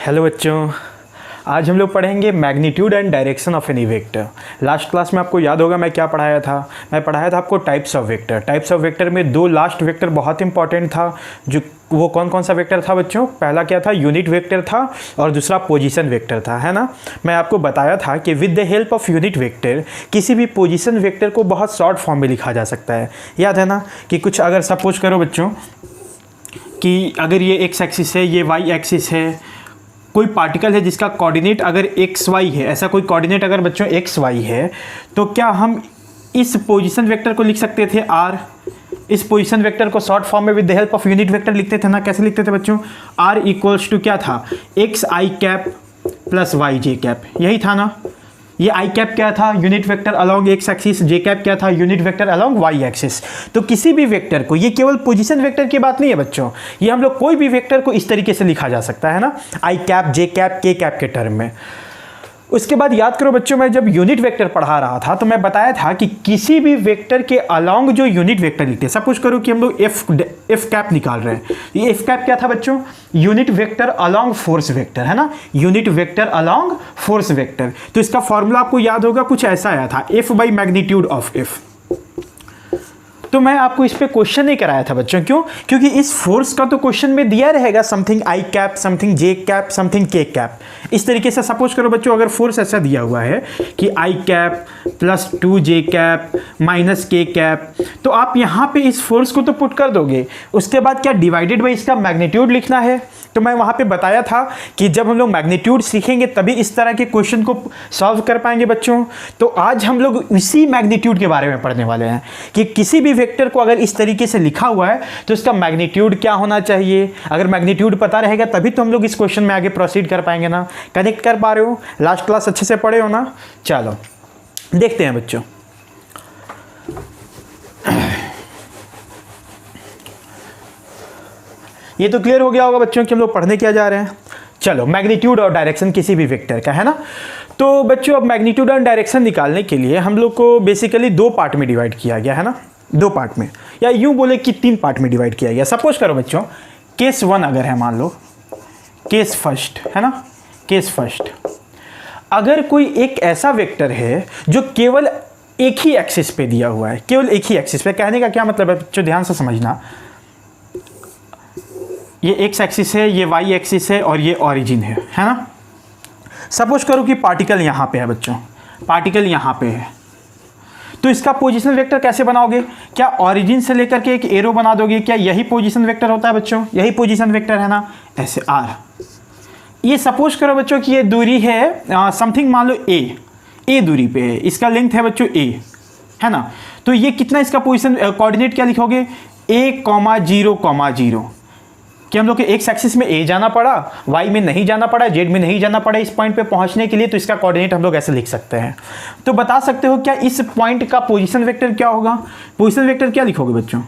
Hello बच्चों, आज हम लोग पढ़ेंगे magnitude and direction of any vector. Last class में आपको याद होगा मैं क्या पढ़ाया था। मैं पढ़ाया था आपको types of vector. Types of vector में दो लास्ट वेक्टर बहुत इंपॉर्टेंट था। जो वो कौन कौन सा वेक्टर था बच्चों? पहला क्या था? यूनिट वेक्टर था और दूसरा पोजीशन वेक्टर था, है ना। मैं आपको बताया था कि with the help of unit vector किसी भी पोजीशन वेक्टर को बहुत शॉर्ट फॉर्म में लिखा जा सकता है। याद है ना कि कुछ अगर सपोज करो बच्चों कि अगर ये एक्स एक्सिस है, ये वाई एक्सिस है, कोई पार्टिकल है जिसका कोऑर्डिनेट अगर एक्स वाई है, ऐसा कोई कोऑर्डिनेट अगर बच्चों एक्स वाई है, तो क्या हम इस पोजीशन वेक्टर को लिख सकते थे आर। इस पोजीशन वेक्टर को शॉर्ट फॉर्म में with the help of unit vector लिखते थे ना। कैसे लिखते थे बच्चों? आर इक्वल्स टू क्या था? X I cap plus Y J cap, यही था ना। ये आई कैप क्या था? Unit vector along X axis. J cap क्या था? Unit vector along Y axis. तो किसी भी वेक्टर को, ये केवल पोजीशन वेक्टर की बात नहीं है बच्चों, ये हम लोग कोई भी वेक्टर को इस तरीके से लिखा जा सकता है ना, आई कैप, जे कैप, के कैप के टर्म में। उसके बाद याद करो बच्चों, मैं जब यूनिट वेक्टर पढ़ा रहा था तो मैं बताया था कि किसी भी वेक्टर के अलोंग जो यूनिट वेक्टर लिखते हैं, सपोज करो कि हम लोग एफ कैप निकाल रहे हैं। ये एफ कैप क्या था बच्चों? Unit vector along force vector, है ना। Unit vector along force vector. तो इसका फॉर्मूला आपको याद होगा, कुछ ऐसा आया था, F by magnitude of F. तो मैं आपको इस पे क्वेश्चन नहीं कराया था बच्चों। क्यों? क्योंकि इस फोर्स का तो क्वेश्चन में दिया रहेगा, something i cap, something j cap, something के कैप। इस तरीके से सपोज करो बच्चों, अगर फोर्स ऐसा दिया हुआ है कि आई कैप प्लस 2 जे कैप माइनस के कैप, तो आप यहाँ पे इस फोर्स को तो पुट कर दोगे। उसके बाद क्या डिवाइडेड बाई इसका मैग्नीट्यूड लिखना है। तो मैं वहाँ पे बताया था कि जब हम लोग मैग्नीट्यूड सीखेंगे तभी इस तरह के क्वेश्चन को सॉल्व कर पाएंगे बच्चों। तो आज हम लोग इसी मैग्नीट्यूड के बारे में पढ़ने वाले हैं कि किसी भी वेक्टर को अगर इस तरीके से लिखा हुआ है तो इसका मैग्नीट्यूड क्या होना चाहिए। अगर मैग्नीट्यूड पता रहेगा तभी तो हम लोग इस क्वेश्चन में आगे प्रोसीड कर पाएंगे ना। कनेक्ट कर पा रहे हो? लास्ट क्लास अच्छे से पढ़े हो ना? चलो देखते हैं बच्चों। ये तो क्लियर हो गया होगा बच्चों कि हम लोग पढ़ने क्या जा रहे हैं। चलो, मैग्नीट्यूड और डायरेक्शन किसी भी वेक्टर का, है ना। तो बच्चों अब मैग्नीट्यूड और डायरेक्शन निकालने के लिए हम लोग को बेसिकली दो पार्ट में डिवाइड किया गया, है ना। दो पार्ट में, या यूं बोले कि तीन पार्ट में डिवाइड किया गया। सपोज करो बच्चों, केस 1 अगर है, मान लो केस फर्स्ट, है ना। केस फर्स्ट, अगर कोई एक ऐसा वेक्टर है जो केवल एक ही एक्सिस पे दिया हुआ है, केवल एक ही एक्सिस पे। कहने का क्या मतलब है बच्चों, ध्यान से समझना। ये एक्स एक्सिस है, ये वाई एक्सिस है और ये ऑरिजिन है ना। सपोज करो कि पार्टिकल यहाँ पे है बच्चों, पार्टिकल यहाँ पे है, तो इसका पोजीशन वेक्टर कैसे बनाओगे? क्या ऑरिजिन से लेकर के एक एरो बना दोगे? क्या यही पोजीशन वेक्टर होता है बच्चों? यही पोजीशन वेक्टर है ना, ऐसे आर। ये सपोज करो बच्चों कि ये दूरी है समथिंग, मान लो ए दूरी पे है, इसका लेंथ है बच्चों ए, है ना। तो ये कितना इसका पोजीशन कोऑर्डिनेट क्या लिखोगे? a,0,0 कि हम लोग के एक्स एक्सिस में ए जाना पड़ा, वाई में नहीं जाना पड़ा, जेड में नहीं जाना पड़ा इस पॉइंट पे पहुंचने के लिए, तो इसका कोऑर्डिनेट हम लोग ऐसे लिख सकते हैं। तो बता सकते हो क्या इस पॉइंट का पोजीशन वेक्टर क्या होगा? पोजीशन वेक्टर क्या लिखोगे बच्चों?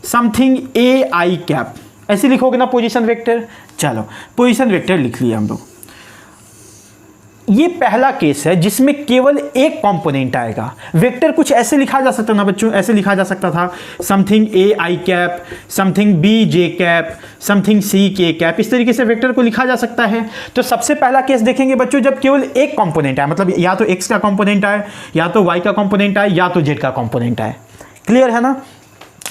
समथिंग ए आई कैप, ऐसे लिखोगे ना पोजीशन वेक्टर। चलो पोजीशन वेक्टर लिख लिया हम लोग। ये पहला केस है जिसमें केवल एक कंपोनेंट आएगा। वेक्टर कुछ ऐसे लिखा जा सकता ना बच्चों, ऐसे लिखा जा सकता था, something A I cap, something B J cap, something C K cap. इस तरीके से वेक्टर को लिखा जा सकता है। तो सबसे पहला केस देखेंगे बच्चों जब केवल एक कंपोनेंट आए, मतलब या तो एक्स का कंपोनेंट आए, या तो वाई का कंपोनेंट आए, या तो जेड का कंपोनेंट आए। क्लियर है ना।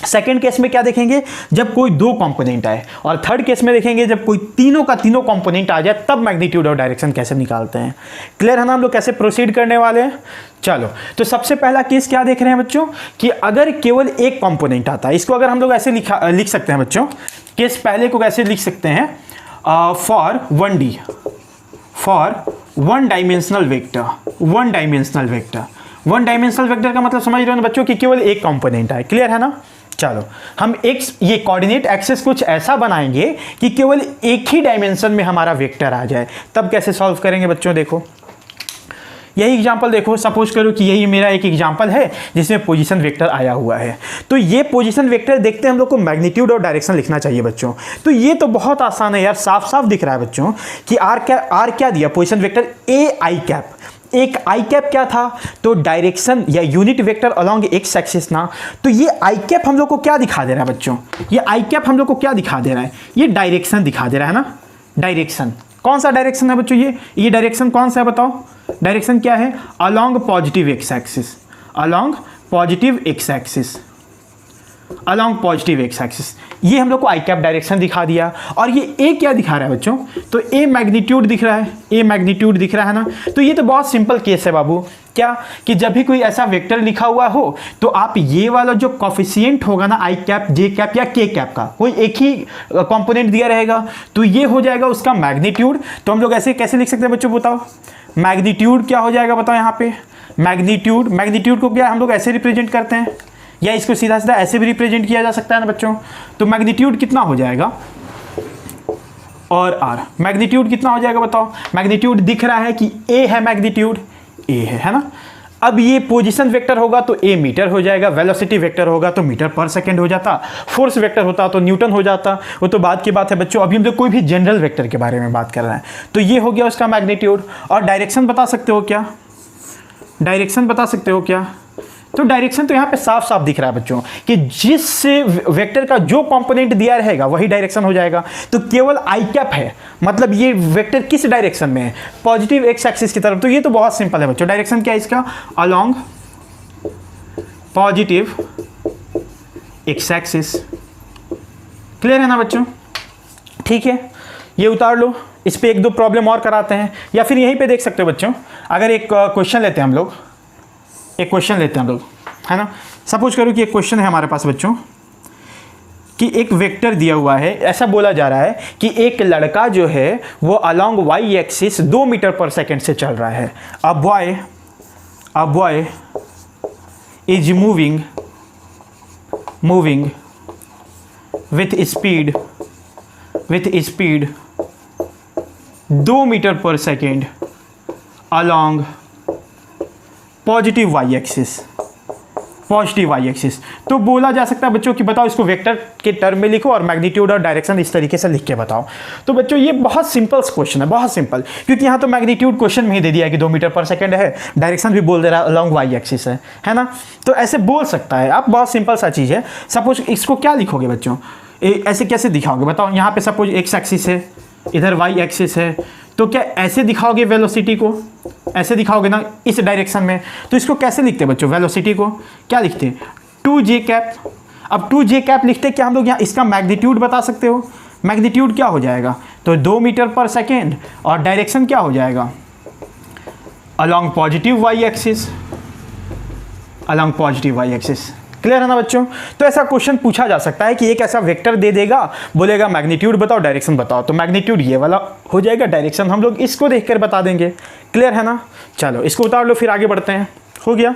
सेकेंड केस में क्या देखेंगे? जब कोई दो कंपोनेंट आए। और थर्ड केस में देखेंगे जब कोई तीनों का तीनों कंपोनेंट आ जाए, तब मैग्नीट्यूड और डायरेक्शन कैसे निकालते हैं। क्लियर है ना हम लोग कैसे प्रोसीड करने वाले हैं। चलो, तो सबसे पहला केस क्या देख रहे हैं बच्चों कि अगर केवल एक कंपोनेंट आता है, इसको अगर हम लोग ऐसे लिख सकते हैं बच्चों। केस पहले को कैसे लिख सकते हैं? For 1D, for one dimensional vector. One dimensional vector, one dimensional vector का मतलब समझ रहे हो ना बच्चों कि केवल एक कंपोनेंट आए। क्लियर है ना। चलो, हम ये कोऑर्डिनेट एक्सिस कुछ ऐसा बनाएंगे कि केवल एक ही डायमेंशन में हमारा वेक्टर आ जाए। तब कैसे सॉल्व करेंगे बच्चों? देखो यही एग्जांपल देखो। सपोज करो कि यही मेरा एक एग्जांपल है जिसमें पोजीशन वेक्टर आया हुआ है। तो ये पोजीशन वेक्टर देखते हम लोग को मैग्नीट्यूड और डायरेक्शन लिखना चाहिए बच्चों। तो ये तो बहुत आसान है यार, साफ साफ दिख रहा है बच्चों कि आर क्या दिया? Position vector A I cap. एक आई कैप क्या था? तो डायरेक्शन या unit vector along X axis ना। तो ये आई कैप हम लोग को क्या दिखा दे रहा है बच्चों? ये आई कैप हम लोग को क्या दिखा दे रहा है? ये डायरेक्शन दिखा दे रहा है ना, डायरेक्शन। कौन सा डायरेक्शन है बच्चों? ये डायरेक्शन कौन सा है बताओ? डायरेक्शन क्या है? Along positive x axis, along positive x axis, along positive x axis. ये हम लोग को आई कैप डायरेक्शन दिखा दिया। और ये ए क्या दिखा रहा है बच्चों? तो ए मैग्नीट्यूड दिख रहा है, ए मैग्नीट्यूड दिख रहा है ना। तो ये तो बहुत सिंपल केस है बाबू। क्या कि जब भी कोई ऐसा वेक्टर लिखा हुआ हो तो आप ये वाला जो कॉफिशिएंट होगा ना, आई कैप, जे कैप या के कैप का, कोई एक ही कंपोनेंट दिया रहेगा, तो ये हो जाएगा उसका मैग्नीट्यूड। तो हम लोग ऐसे कैसे लिख सकते हैं बच्चों बताओ? मैग्नीट्यूड क्या हो जाएगा बताओ यहाँ पे? मैग्नीट्यूड को क्या हम लोग ऐसे रिप्रेजेंट करते हैं, या इसको सीधा सीधा ऐसे भी रिप्रेजेंट किया जा सकता है ना बच्चों। तो मैग्नीट्यूड कितना हो जाएगा? और आर, मैग्नीट्यूड कितना हो जाएगा बताओ? मैग्नीट्यूड दिख रहा है कि ए है, मैग्नीट्यूड ए है ना। अब ये पोजीशन वेक्टर होगा तो ए मीटर हो जाएगा, वेलोसिटी वेक्टर होगा तो मीटर पर सेकंड हो जाता, फोर्स वेक्टर होता तो न्यूटन हो जाता। वो तो बाद की बात है बच्चों, अभी हम लोग कोई भी जनरल वेक्टर के बारे में बात कर रहे हैं। तो ये हो गया उसका मैग्नीट्यूड। और डायरेक्शन बता सकते हो क्या? डायरेक्शन बता सकते हो क्या? तो डायरेक्शन तो यहाँ पे साफ साफ दिख रहा है बच्चों कि जिस वेक्टर का जो कंपोनेंट दिया रहेगा वही डायरेक्शन हो जाएगा। तो केवल आई कैप है, मतलब ये वेक्टर किस डायरेक्शन में है? पॉजिटिव एक्स एक्सिस की तरफ। तो ये तो बहुत सिंपल है बच्चों। डायरेक्शन क्या है इसका? Along positive x axis. Clear है ना बच्चों? ठीक है, ये उतार लो। इस पे एक दो प्रॉब्लम और कराते हैं, या फिर यहीं पे देख सकते हो बच्चों। अगर एक क्वेश्चन लेते हैं हम लोग, एक क्वेश्चन लेते हैं हम लोग, है ना। सपोज करो कि एक क्वेश्चन है हमारे पास बच्चों कि एक वेक्टर दिया हुआ है। ऐसा बोला जा रहा है कि एक लड़का जो है वो along Y axis 2 metre per second से चल रहा है। A boy is moving with speed 2 metre per second along positive Y axis. तो बोला जा सकता है बच्चों कि बताओ इसको वेक्टर के टर्म में लिखो और मैग्नीट्यूड और डायरेक्शन इस तरीके से लिख के बताओ। तो बच्चों ये बहुत सिंपल क्वेश्चन है, बहुत सिंपल, क्योंकि यहाँ तो मैग्नीट्यूड क्वेश्चन में ही दे दिया है कि 2 मीटर पर सेकंड है, डायरेक्शन भी बोल दे रहा है अलोंग वाई एक्सिस है ना। तो ऐसे बोल सकता है आप, बहुत सिंपल सा चीज़ है। सपोज इसको क्या लिखोगे बच्चों? ऐसे कैसे दिखाओगे बताओ? यहाँ पे सपोज एक्स एक्सिस है, इधर वाई एक्सिस है, तो क्या ऐसे दिखाओगे वेलोसिटी को? ऐसे दिखाओगे ना इस डायरेक्शन में। तो इसको कैसे लिखते हैं बच्चों? वेलोसिटी को क्या लिखते हैं? 2j cap. अब 2j कैप लिखते क्या हम लोग यहाँ? इसका मैग्नीट्यूड बता सकते हो? मैग्नीट्यूड क्या हो जाएगा? तो 2 मीटर पर सेकेंड, और डायरेक्शन क्या हो जाएगा? Along positive Y axis, along positive Y axis. Clear है ना बच्चों? तो ऐसा क्वेश्चन पूछा जा सकता है कि एक ऐसा वेक्टर दे देगा, बोलेगा मैग्नीट्यूड बताओ, डायरेक्शन बताओ। तो मैग्नीट्यूड ये वाला हो जाएगा, डायरेक्शन हम लोग इसको देखकर बता देंगे। क्लियर है ना? चलो इसको उतार लो, फिर आगे बढ़ते हैं। हो गया?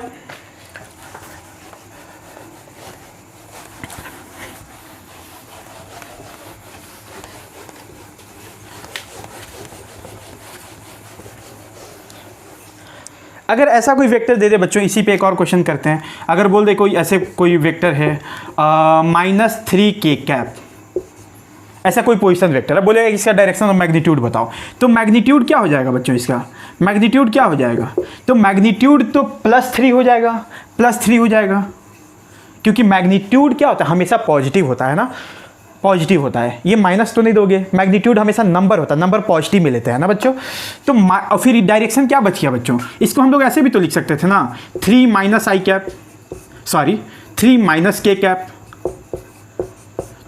अगर ऐसा कोई वेक्टर दे दे बच्चों, इसी पे एक और क्वेश्चन करते हैं। अगर बोल दे कोई ऐसे कोई वेक्टर है -3k कैप, ऐसा कोई पोजीशन वेक्टर है, बोलेगा इसका डायरेक्शन और मैग्नीट्यूड बताओ। तो मैग्नीट्यूड क्या हो जाएगा बच्चों? इसका मैग्नीट्यूड क्या हो जाएगा? तो मैग्नीट्यूड तो +3 हो जाएगा, +3 हो जाएगा, क्योंकि मैग्नीट्यूड क्या होता है? हमेशा पॉजिटिव होता है ना, पॉजिटिव होता है। ये माइनस तो नहीं दोगे, मैग्नीट्यूड हमेशा नंबर होता है, नंबर पॉजिटिव में लेते हैं ना बच्चों। तो फिर डायरेक्शन क्या बच गया बच्चों? इसको हम लोग ऐसे भी तो लिख सकते थे ना, 3 माइनस k कैप।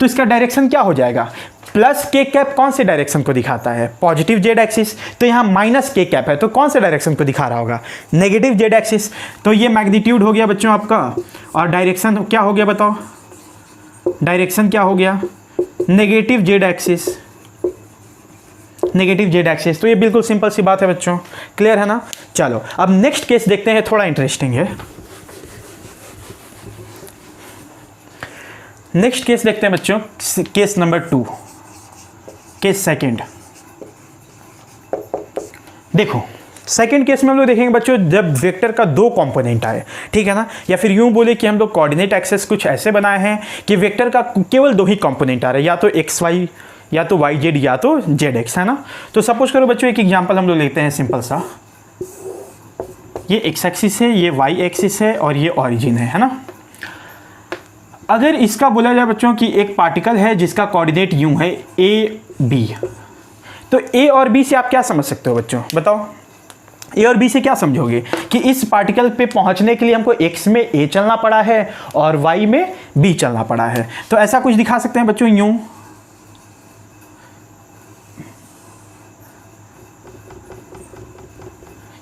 तो इसका डायरेक्शन क्या हो जाएगा? +k कैप कौन से डायरेक्शन को दिखाता है? Positive z axis. तो यहाँ -k कैप है, तो कौन से डायरेक्शन को दिखा रहा होगा? Negative z axis. तो ये मैग्नीट्यूड हो गया बच्चों आपका, और डायरेक्शन क्या हो गया बताओ? डायरेक्शन क्या हो गया? Negative z axis, negative z axis. तो ये बिल्कुल सिंपल सी बात है बच्चों। क्लियर है ना? चलो अब नेक्स्ट केस देखते हैं, थोड़ा इंटरेस्टिंग है। नेक्स्ट केस देखते हैं बच्चों, केस नंबर 2, केस सेकंड। देखो सेकंड केस में हम लोग देखेंगे बच्चों, जब वेक्टर का 2 कंपोनेंट आए, ठीक है ना, या फिर यूं बोले कि हम लोग कोऑर्डिनेट एक्सेस कुछ ऐसे बनाए हैं कि वेक्टर का केवल 2 ही कंपोनेंट आ रहे हैं, या तो XY, या तो YZ, या तो ZX, है ना। तो सपोज करो बच्चों एक एग्जांपल हम लोग लेते हैं सिंपल सा। ये x एक्सिस है, ये y एक्सिस है, और ये ऑरिजिन है ना। अगर इसका बोला जाए बच्चों कि एक पार्टिकल है जिसका कोऑर्डिनेट यूं है AB, तो ए और बी से आप क्या समझ सकते हो बच्चों, बताओ। ए और बी से क्या समझोगे कि इस पार्टिकल पे पहुंचने के लिए हमको एक्स में ए चलना पड़ा है और वाई में बी चलना पड़ा है। तो ऐसा कुछ दिखा सकते हैं बच्चों, यूं।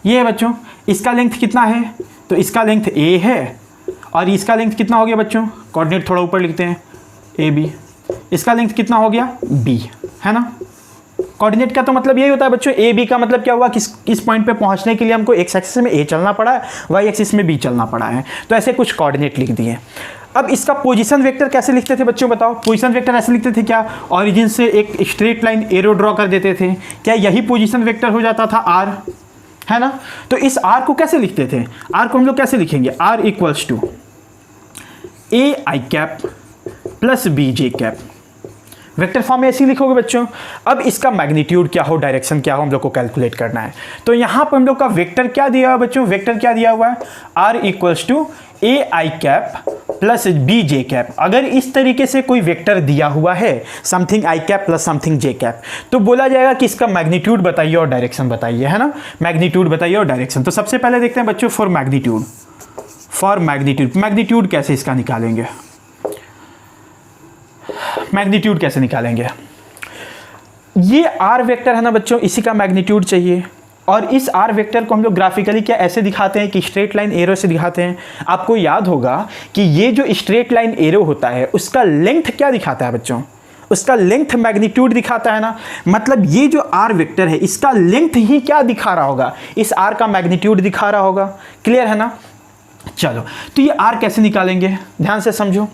ये है बच्चों, इसका लेंथ कितना है, तो इसका लेंथ ए है और इसका लेंथ कितना हो गया बच्चों, कोऑर्डिनेट थोड़ा ऊपर लिखते हैं, ए बी। इसका लेंथ कितना हो गया, बी, है ना। कोऑर्डिनेट का तो मतलब यही होता है बच्चों, ए बी का मतलब क्या हुआ, किस पॉइंट पे पहुंचने के लिए हमको एक्स एक्सिस में ए चलना पड़ा है, वाई एक्सिस में बी चलना पड़ा है। तो ऐसे कुछ कोऑर्डिनेट लिख दिए। अब इसका पोजीशन वेक्टर कैसे लिखते थे बच्चों, बताओ। पोजीशन वेक्टर ऐसे लिखते थे क्या, ऑरिजिन से एक स्ट्रेट लाइन एरो ड्रॉ कर देते थे, क्या यही पोजीशन वेक्टर हो जाता था आर, है ना। तो इस आर को कैसे लिखते थे, आर को हम लोग कैसे लिखेंगे, r equals to a I cap plus B J cap. Vector form में ऐसे ही लिखोगे बच्चों। अब इसका मैग्नीट्यूड क्या हो, डायरेक्शन क्या हो, हम लोग को कैलकुलेट करना है। तो यहाँ पर हम लोग का वेक्टर क्या दिया हुआ है बच्चों, वेक्टर क्या दिया हुआ है, r equals to a I cap plus B J cap. अगर इस तरीके से कोई वेक्टर दिया हुआ है, something i cap plus something j cap, तो बोला जाएगा कि इसका मैग्नीट्यूड बताइए और डायरेक्शन बताइए, है ना। मैग्नीट्यूड बताइए और डायरेक्शन। तो सबसे पहले देखते हैं बच्चों for magnitude. For magnitude, magnitude कैसे इसका निकालेंगे, मैग्नीट्यूड कैसे निकालेंगे। ये आर वेक्टर है ना बच्चों, इसी का मैग्नीट्यूड चाहिए। और इस आर वेक्टर को हम लोग ग्राफिकली क्या ऐसे दिखाते हैं कि स्ट्रेट लाइन एरो से दिखाते हैं। आपको याद होगा कि ये जो स्ट्रेट लाइन एरो होता है उसका लेंथ क्या दिखाता है बच्चों, उसका लेंथ मैग्नीट्यूड दिखाता है ना। मतलब ये जो आर वेक्टर है इसका लेंथ ही क्या दिखा रहा होगा, इस आर का मैग्नीट्यूड दिखा रहा होगा। क्लियर है ना। चलो, तो ये आर कैसे निकालेंगे, ध्यान से समझो।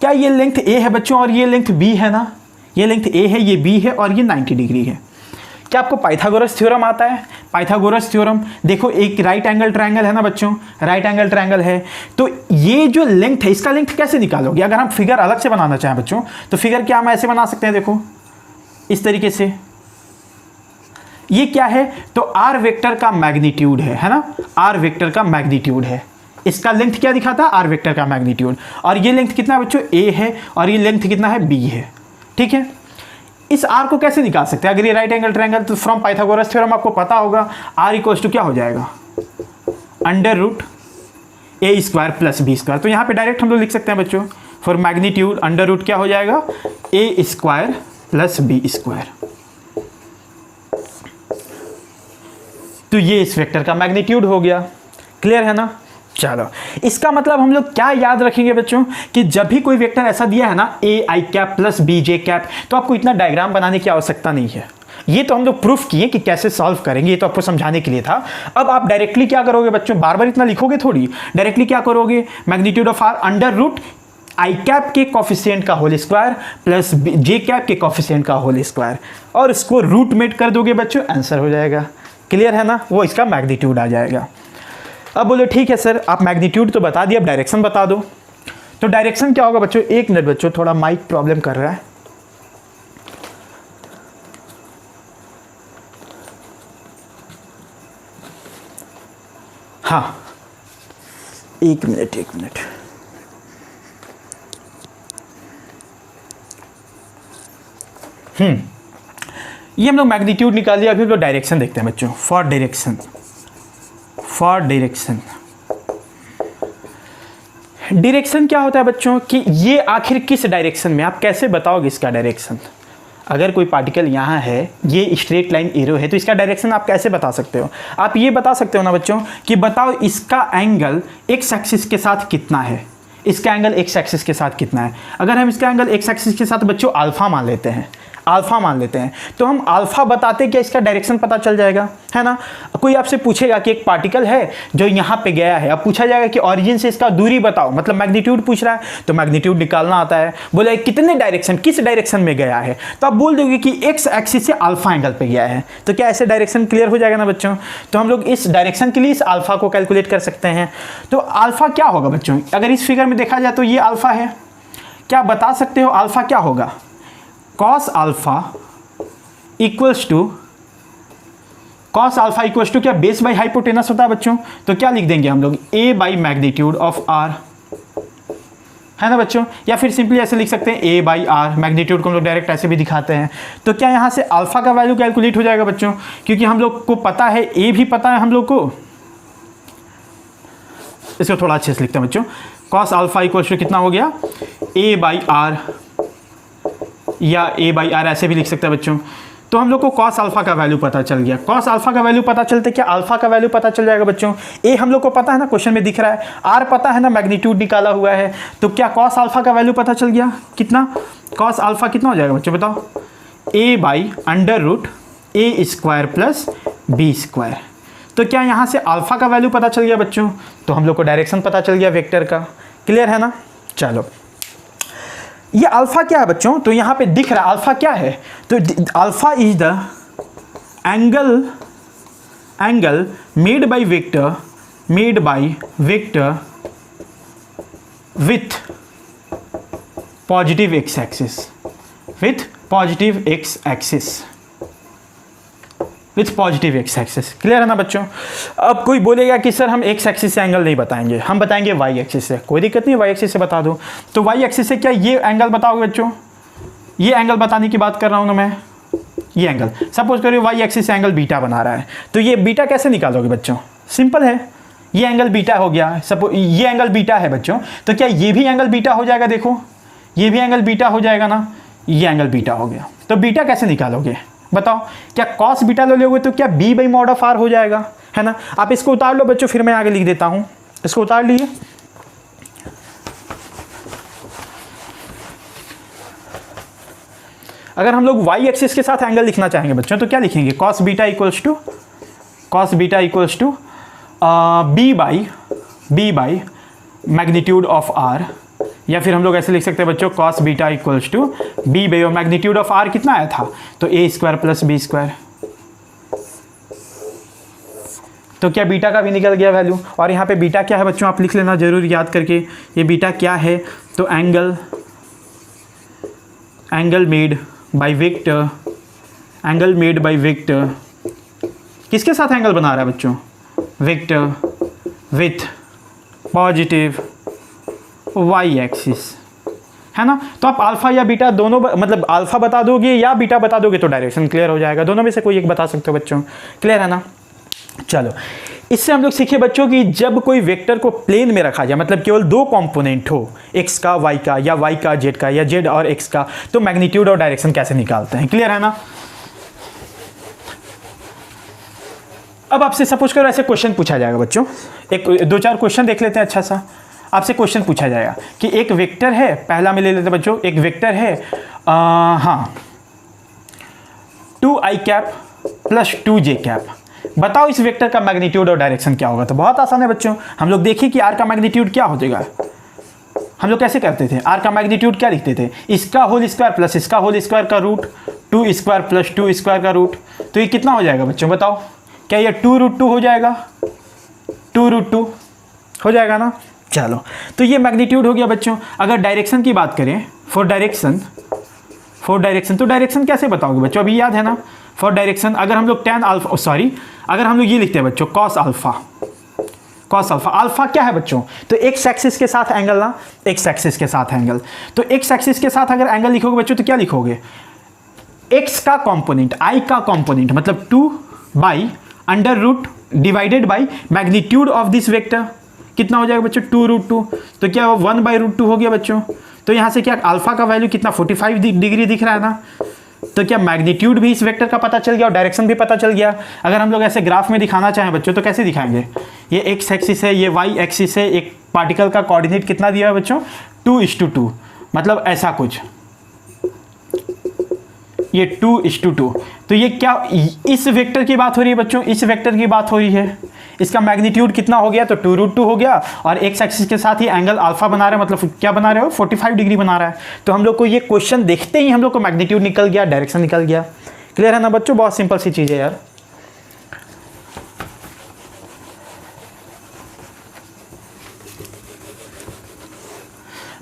क्या ये लेंथ ए है बच्चों और ये लेंथ बी है ना, ये लेंथ ए है, ये बी है और ये 90 डिग्री है। क्या आपको पाइथागोरस थ्योरम आता है, पाइथागोरस थ्योरम। देखो एक राइट एंगल ट्रायंगल है ना बच्चों, राइट एंगल ट्रायंगल है, तो ये जो लेंथ है इसका लेंथ कैसे निकालोगे। अगर हम फिगर अलग से बनाना चाहें बच्चों, तो फिगर क्या हम ऐसे बना सकते हैं, देखो इस तरीके से। ये क्या है, तो आर वेक्टर का मैग्नीट्यूड है ना, आर वेक्टर का मैग्नीट्यूड है। इसका लेंथ क्या दिखाता है, आर वेक्टर का मैग्नीट्यूड। और ये लेंथ कितना है बच्चों, ए है, और ये लेंथ कितना है, बी है। ठीक है, इस आर को कैसे निकाल सकते हैं, अगर ये राइट एंगल ट्रायंगल, तो फ्रॉम पाइथागोरस थ्योरम आपको पता होगा, आर इक्वल्स टू क्या हो जाएगा, अंडर रूट ए स्क्वायर प्लस बी स्क्वायर। तो यहाँ पे डायरेक्ट हम लोग लिख सकते हैं बच्चों, फॉर मैग्नीट्यूड अंडर रूट क्या हो जाएगा, ए स्क्वायर प्लस बी स्क्वायर। तो ये इस वेक्टर का मैग्नीट्यूड हो गया। क्लियर है ना। चलो, इसका मतलब हम लोग क्या याद रखेंगे बच्चों कि जब भी कोई वेक्टर ऐसा दिया है ना, A I cap plus B J cap, तो आपको इतना डायग्राम बनाने की आवश्यकता नहीं है। ये तो हम लोग प्रूफ किए कि कैसे सॉल्व करेंगे, ये तो आपको समझाने के लिए था। अब आप डायरेक्टली क्या करोगे बच्चों, बार बार इतना लिखोगे थोड़ी, डायरेक्टली क्या करोगे, magnitude of r under root I cap के कॉफिशिएंट का whole square plus j cap के कॉफिशिएंट का होल स्क्वायर, और इसको रूट मेट कर दोगे बच्चों, आंसर हो जाएगा। क्लियर है ना, वो इसका मैग्नीट्यूड आ जाएगा। अब बोले ठीक है सर, आप मैग्नीट्यूड तो बता दिए, अब डायरेक्शन बता दो। तो डायरेक्शन क्या होगा बच्चों, एक मिनट बच्चों, थोड़ा माइक प्रॉब्लम कर रहा है। हाँ, एक मिनट। ये हम लोग मैग्नीट्यूड निकाल दिया। अभी हम लोग डायरेक्शन देखते हैं बच्चों, फॉर डायरेक्शन। डायरेक्शन क्या होता है बच्चों कि ये आखिर किस डायरेक्शन में, आप कैसे बताओगे इसका डायरेक्शन। अगर कोई पार्टिकल यहाँ है, ये स्ट्रेट लाइन एरो है, तो इसका डायरेक्शन आप कैसे बता सकते हो। आप ये बता सकते हो ना बच्चों कि बताओ इसका एंगल एक्स एक्सिस के साथ कितना है, इसका एंगल एक्स एक्सिस के साथ कितना है। अगर हम इसका एंगल एक्स एक्सिस के साथ बच्चों अल्फा मान लेते हैं, तो हम अल्फा बताते क्या इसका डायरेक्शन पता चल जाएगा, है ना। कोई आपसे पूछेगा कि एक पार्टिकल है जो यहाँ पे गया है, अब पूछा जाएगा कि ऑरिजिन से इसका दूरी बताओ, मतलब मैग्नीट्यूड पूछ रहा है, तो मैग्नीट्यूड निकालना आता है। बोले कितने डायरेक्शन, किस डायरेक्शन में गया है, तो आप बोल दोगे कि एक्स एक्सिस से अल्फा एंगल पे गया है। तो क्या ऐसे डायरेक्शन क्लियर हो जाएगा ना बच्चों। तो हम लोग इस डायरेक्शन के लिए इस अल्फा को कैलकुलेट कर सकते हैं। तो अल्फा क्या होगा बच्चों, अगर इस फिगर में देखा जाए तो ये अल्फा है। क्या बता सकते हो अल्फा क्या होगा, cos अल्फा इक्वल्स टू क्या, बेस बाई हाइपोटेनस होता है बच्चों। तो क्या लिख देंगे हम लोग, a by magnitude of r, है ना बच्चों। या फिर सिंपली ऐसे लिख सकते हैं ए बाई आर, मैग्नीट्यूड को हम लोग डायरेक्ट ऐसे भी दिखाते हैं। तो क्या यहाँ से अल्फा का वैल्यू कैलकुलेट हो जाएगा बच्चों, क्योंकि हम लोग को पता है ए भी पता है हम लोग को। इसको थोड़ा अच्छे से लिखते हैं बच्चों, कॉस अल्फा इक्वल टू कितना हो गया ए बाई आर, या ए बाई आर ऐसे भी लिख सकते हैं बच्चों। तो हम लोग को कॉस अल्फा का वैल्यू पता चल गया। कॉस अल्फा का वैल्यू पता चलते क्या अल्फा का वैल्यू पता चल जाएगा बच्चों। ए हम लोग को पता है ना, क्वेश्चन में दिख रहा है, आर पता है ना, मैग्नीट्यूड निकाला हुआ है। तो क्या कॉस अल्फा का वैल्यू पता चल गया, कितना कॉस अल्फा कितना हो जाएगा बच्चों बताओ, A by under root A square plus B square. तो क्या यहाँ से अल्फा का वैल्यू पता चल गया बच्चों, तो हम लोग को डायरेक्शन पता चल गया वेक्टर का। क्लियर है ना। चलो ये अल्फा क्या है बच्चों, तो यहाँ पे दिख रहा है अल्फा क्या है, तो alpha is the angle made by vector with positive x axis, clear है ना बच्चों। अब कोई बोलेगा कि सर हम एक्स एक्सिस से एंगल नहीं बताएंगे, हम बताएंगे वाई एक्सिस से। कोई दिक्कत नहीं, वाई एक्सिस से बता दो। तो वाई एक्सिस से क्या ये एंगल बताओगे बच्चों, ये एंगल बताने की बात कर रहा हूँ ना मैं। ये एंगल सपोज करिए वाई एक्सिस से एंगल बीटा बना रहा है, तो ये बीटा कैसे निकालोगे बच्चों, सिंपल है, ये एंगल बीटा हो गया। सपोज ये एंगल बीटा है बच्चों, तो क्या ये भी एंगल बीटा हो जाएगा, देखो ये भी एंगल बीटा हो जाएगा ना, ये एंगल बीटा हो गया। तो बीटा कैसे निकालोगे बताओ, क्या कॉस बीटा ले लोगे तो क्या b by mod of r हो जाएगा, है ना। आप इसको उतार लो बच्चों, फिर मैं आगे लिख देता हूं, इसको उतार लिए। अगर हम लोग वाई एक्सिस के साथ एंगल लिखना चाहेंगे बच्चों, तो क्या लिखेंगे, cos beta equals to b by magnitude of r, या फिर हम लोग ऐसे लिख सकते हैं बच्चों, cos beta equals to b by, और मैग्नीट्यूड ऑफ आर कितना आया था, तो a square plus B square. तो क्या बीटा का भी निकल गया वैल्यू। और यहाँ पे बीटा क्या है बच्चों, आप लिख लेना जरूर याद करके, ये बीटा क्या है, तो एंगल मेड बाय वेक्टर, किसके साथ एंगल बना रहा है बच्चों, vector with positive Y axis, है ना। तो आप अल्फा या बीटा दोनों मतलब अल्फा बता दोगे या बीटा बता दोगे तो डायरेक्शन क्लियर हो जाएगा, दोनों में से कोई एक बता सकते हो बच्चों। क्लियर है ना। चलो इससे हम लोग सीखे बच्चों कि जब कोई वेक्टर को प्लेन में रखा जाए, मतलब केवल दो कंपोनेंट हो, एक्स का वाई का, या वाई का जेड का, या जेड और एक्स का, तो मैग्नीट्यूड और डायरेक्शन कैसे निकालते हैं। क्लियर है ना। अब आपसे सपोज करो ऐसे क्वेश्चन पूछा जाएगा बच्चों, एक दो चार क्वेश्चन देख लेते हैं। अच्छा सा आपसे क्वेश्चन पूछा जाएगा कि एक वेक्टर है, पहला में ले लेते हैं बच्चों, एक वेक्टर है हाँ 2i cap plus 2j cap, बताओ इस वेक्टर का मैग्नीट्यूड और डायरेक्शन क्या होगा। तो बहुत आसान है बच्चों, हम लोग देखिए कि r का मैग्नीट्यूड क्या हो जाएगा। हम लोग कैसे करते थे, r का मैग्नीट्यूड क्या लिखते थे, इसका होल स्क्वायर प्लस इसका होल स्क्वायर का रूट, 2 स्क्वायर प्लस 2 स्क्वायर का रूट। तो ये कितना हो जाएगा बच्चों बताओ, क्या ये 2√2 हो जाएगा, 2√2 हो जाएगा ना। चलो तो ये मैग्नीट्यूड हो गया बच्चों। अगर डायरेक्शन की बात करें, फॉर डायरेक्शन, तो डायरेक्शन कैसे बताओगे बच्चों, अभी याद है ना। फॉर डायरेक्शन अगर हम लोग अगर हम लोग ये लिखते हैं बच्चों कॉस अल्फा, अल्फा क्या है बच्चों, तो एक्स एक्सिस के साथ एंगल ना, एक्स एक्सिस के साथ एंगल। तो एक्स एक्सिस के साथ अगर एंगल लिखोगे बच्चों तो क्या लिखोगे, एक्स का कॉम्पोनेंट, आई का कॉम्पोनेंट, मतलब 2 by under root divided by magnitude of this vector, कितना हो जाएगा बच्चों 2√2। तो क्या 1/√2 हो गया बच्चों। तो यहाँ से क्या अल्फा का वैल्यू कितना 45 डिग्री दिख रहा है ना। तो क्या मैग्नीट्यूड भी इस वेक्टर का पता चल गया और डायरेक्शन भी पता चल गया। अगर हम लोग ऐसे ग्राफ में दिखाना चाहें बच्चों तो कैसे दिखाएंगे, ये एक्स एक्सिस है, ये वाई एक्सिस है, एक पार्टिकल का कोऑर्डिनेट कितना दिया है बच्चों 2:2, मतलब ऐसा कुछ, ये 2:2। तो ये क्या इस वेक्टर की बात हो रही है बच्चों, इस वेक्टर की बात हो रही है। इसका मैग्नीट्यूड कितना हो गया, तो 2√2 हो गया, और एक्स एक्सिस के साथ ही एंगल अल्फा बना रहे हैं, मतलब क्या बना रहे हो 45 डिग्री बना रहा है। तो हम लोग को ये क्वेश्चन देखते ही हम लोग को मैग्नीट्यूड निकल गया, डायरेक्शन निकल गया। क्लियर है ना बच्चों, बहुत सिंपल सी चीज़ है यार।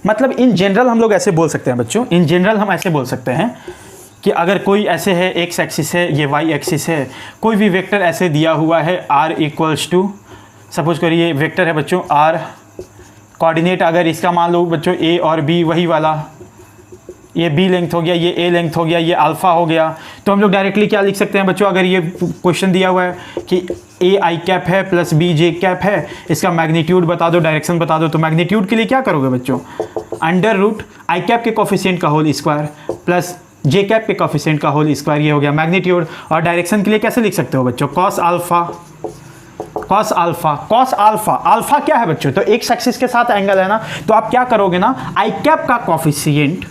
मतलब इन जनरल हम लोग ऐसे बोल सकते हैं बच्चों, इन जनरल हम ऐसे बोल सकते हैं कि अगर कोई ऐसे है, एक्स एक्सिस है, ये वाई एक्सिस है, कोई भी वेक्टर ऐसे दिया हुआ है r इक्वल्स टू, सपोज करिए वेक्टर है बच्चों r कोऑर्डिनेट अगर इसका मान लो बच्चों ए और बी वही वाला, ये बी लेंथ हो गया, ये ए लेंथ हो गया, ये अल्फा हो गया, तो हम लोग डायरेक्टली क्या लिख सकते हैं बच्चों, अगर ये क्वेश्चन दिया हुआ है कि ए आई कैप है प्लस बी जे कैप है, इसका मैग्नीट्यूड बता दो, डायरेक्शन बता दो, तो मैग्नीट्यूड के लिए क्या करोगे बच्चों, अंडर रूट आई कैप के कोफिशिएंट का whole square plus j cap के कोफिशिएंट का होल स्क्वायर, ये हो गया मैग्नीट्यूड। और डायरेक्शन के लिए कैसे लिख सकते हो बच्चों, cos alpha, cos alpha, cos alpha, alpha क्या है बच्चों, तो एक्स एक्सिस के साथ एंगल है ना, तो आप क्या करोगे ना, आई कैप का coefficient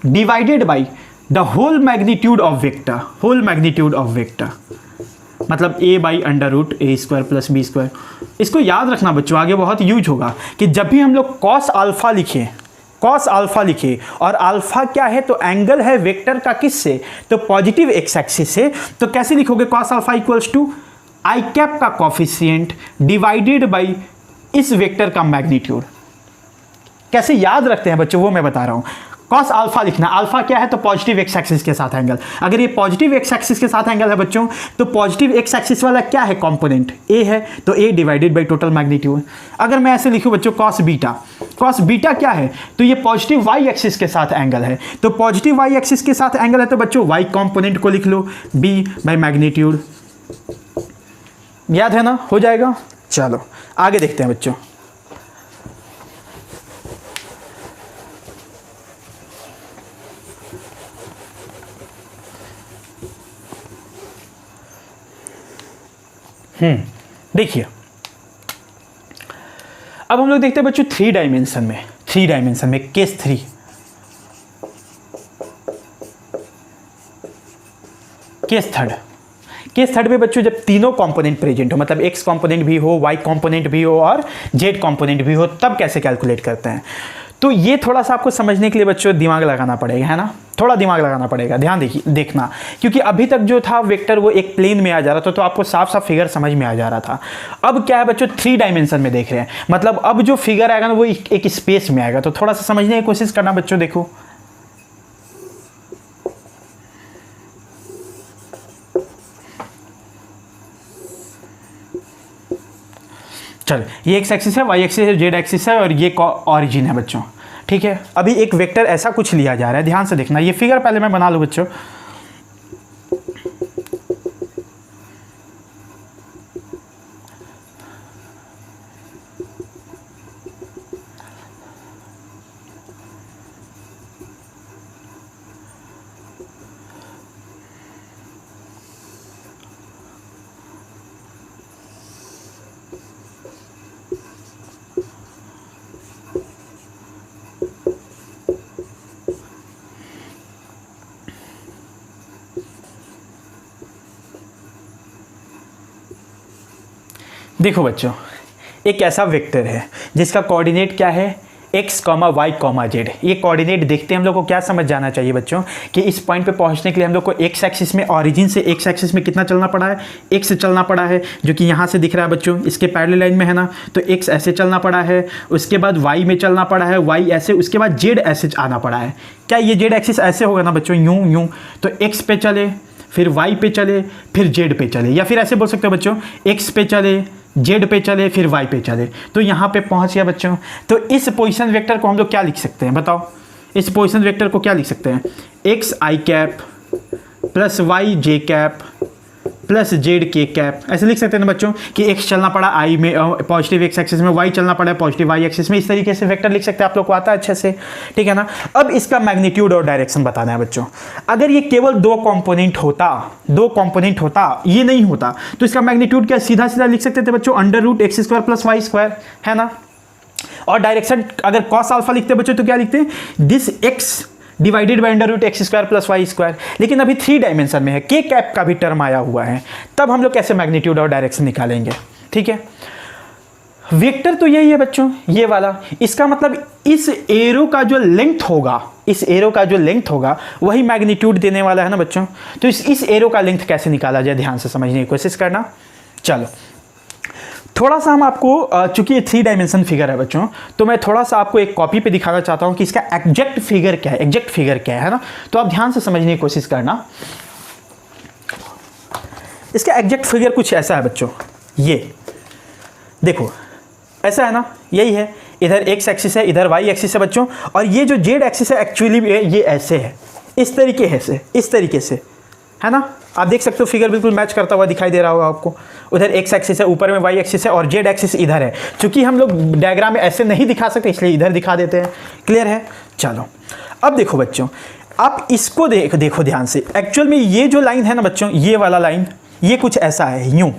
divided by the whole magnitude of vector, whole magnitude of vector मतलब a by under root A square plus B square. इसको याद रखना बच्चों, आगे बहुत यूज होगा कि जब भी हम लोग कॉस अल्फा लिखें, कॉस अल्फा लिखे और अल्फा क्या है, तो एंगल है वेक्टर का किससे, तो पॉजिटिव एक्स एक्सिस से, तो कैसे लिखोगे, cos alpha equals to i cap का कोफिशिएंट डिवाइडेड बाई इस वेक्टर का मैग्नीट्यूड। कैसे याद रखते हैं बच्चों वो मैं बता रहा हूं। कॉस अल्फा लिखना, अल्फा क्या है, तो पॉजिटिव एक्स एक्सिस के साथ एंगल, अगर ये पॉजिटिव एक्स एक्सिस के साथ एंगल है बच्चों, तो पॉजिटिव एक्स एक्सिस वाला क्या है कंपोनेंट, ए है, तो ए डिवाइडेड बाय टोटल मैग्नीट्यूड। अगर मैं ऐसे लिखूं बच्चों कॉस बीटा, कॉस बीटा क्या है, तो ये पॉजिटिव वाई एक्सिस के साथ एंगल है, तो पॉजिटिव वाई एक्सिस के साथ एंगल है, तो बच्चों वाई कंपोनेंट को लिख लो बी बाय मैग्नीट्यूड। याद है ना, हो जाएगा। चलो आगे देखते हैं बच्चों। देखिए अब हम लोग देखते हैं बच्चों थ्री डायमेंशन में केस थ्री। केस थर्ड में बच्चों जब तीनों कंपोनेंट प्रेजेंट हो, मतलब एक्स कंपोनेंट भी हो, वाई कंपोनेंट भी हो और जेड कंपोनेंट भी हो, तब कैसे कैलकुलेट करते हैं। तो ये थोड़ा सा आपको समझने के लिए बच्चों दिमाग लगाना पड़ेगा, है ना, थोड़ा दिमाग लगाना पड़ेगा, ध्यान देखना, क्योंकि अभी तक जो था वेक्टर वो एक प्लेन में आ जा रहा था, तो आपको साफ साफ फिगर समझ में आ जा रहा था। अब क्या है बच्चों, थ्री डायमेंशन में देख रहे हैं, मतलब अब जो फिगर आएगा ना वो एक स्पेस में आएगा, तो थोड़ा सा समझने की कोशिश करना बच्चों। देखो चल, ये एक्स एक्सिस है, वाई एक्सिस है, जेड एक्सिस है और ये ऑरिजिन है बच्चों, ठीक है। अभी एक वेक्टर ऐसा कुछ लिया जा रहा है, ध्यान से देखना, ये फिगर पहले मैं बना लूं बच्चों। देखो बच्चों, एक ऐसा वेक्टर है जिसका कोऑर्डिनेट क्या है, x, y, z। ये कोऑर्डिनेट देखते हैं हम लोग को क्या समझ जाना चाहिए बच्चों कि इस पॉइंट पे पहुंचने के लिए हम लोग को x एक्सिस में, ओरिजिन से x एक्सिस में कितना चलना पड़ा है, x चलना पड़ा है, जो कि यहाँ से दिख रहा है बच्चों, इसके पैरेलल लाइन में है ना, तो x ऐसे चलना पड़ा है, उसके बाद y में चलना पड़ा है, y ऐसे, उसके बाद z ऐसे आना पड़ा है। क्या ये z एक्सिस ऐसे होगा ना बच्चों, यूं, तो x पे चले, फिर y पे चले, फिर z पे चले, या फिर ऐसे बोल सकते हो बच्चों, x पे चले, जेड पे चले, फिर वाई पे चले, तो यहाँ पे पहुँच गया बच्चों। तो इस पोजीशन वेक्टर को हम लोग क्या लिख सकते हैं बताओ, इस पोजीशन वेक्टर को क्या लिख सकते हैं, x I cap plus Y J cap plus Z के कैप, ऐसे लिख सकते हैं ना बच्चों कि एक्स चलना पड़ा आई में पॉजिटिव एक्स एक्सिस में, वाई चलना पड़ा पॉजिटिव वाई एक्सिस में, इस तरीके से वेक्टर लिख सकते हैं, आप लोग को आता है अच्छे से, ठीक है ना। अब इसका मैग्नीट्यूड और डायरेक्शन बताना है बच्चों। अगर ये केवल दो कंपोनेंट होता, ये नहीं होता, तो इसका मैग्नीट्यूड क्या सीधा सीधा लिख सकते थे बच्चों, under root x square plus y square, है ना। और डायरेक्शन अगर कॉस अल्फा लिखते बच्चों तो क्या लिखते हैं, this x divided by under root x square plus y square. लेकिन अभी थ्री डायमेंशन में है, के कैप का भी टर्म आया हुआ है, तब हम लोग कैसे मैग्नीट्यूड और डायरेक्शन निकालेंगे, ठीक है। वेक्टर तो यही है बच्चों, ये वाला, इसका मतलब इस एरो का जो लेंथ होगा वही मैग्नीट्यूड देने वाला है ना बच्चों। तो इस एरो का लेंथ कैसे निकाला जाए, ध्यान से समझने की कोशिश करना। चलो थोड़ा सा हम आपको, चूंकि ये थ्री डायमेंशन फिगर है बच्चों, तो मैं थोड़ा सा आपको एक कॉपी पे दिखाना चाहता हूँ कि इसका एग्जैक्ट फिगर क्या है ना। तो आप ध्यान से समझने की कोशिश करना। इसका एग्जैक्ट फिगर कुछ ऐसा है बच्चों, ये देखो ऐसा है ना, यही है, इधर एक्स एक्सिस है, इधर वाई एक्सिस है बच्चों, और ये जो जेड एक्सिस है एक्चुअली ये ऐसे है, इस तरीके से है ना। आप देख सकते हो फिगर बिल्कुल मैच करता हुआ दिखाई दे रहा होगा आपको। उधर एक्स एक्सिस है, ऊपर में वाई एक्सिस है और जेड एक्सिस इधर है। चूंकि हम लोग डायग्राम में ऐसे नहीं दिखा सकते इसलिए इधर दिखा देते हैं। क्लियर है? चलो अब देखो बच्चों, आप इसको देखो ध्यान से। एक्चुअल में ये जो लाइन है ना बच्चों, ये वाला लाइन, ये कुछ ऐसा है, यूं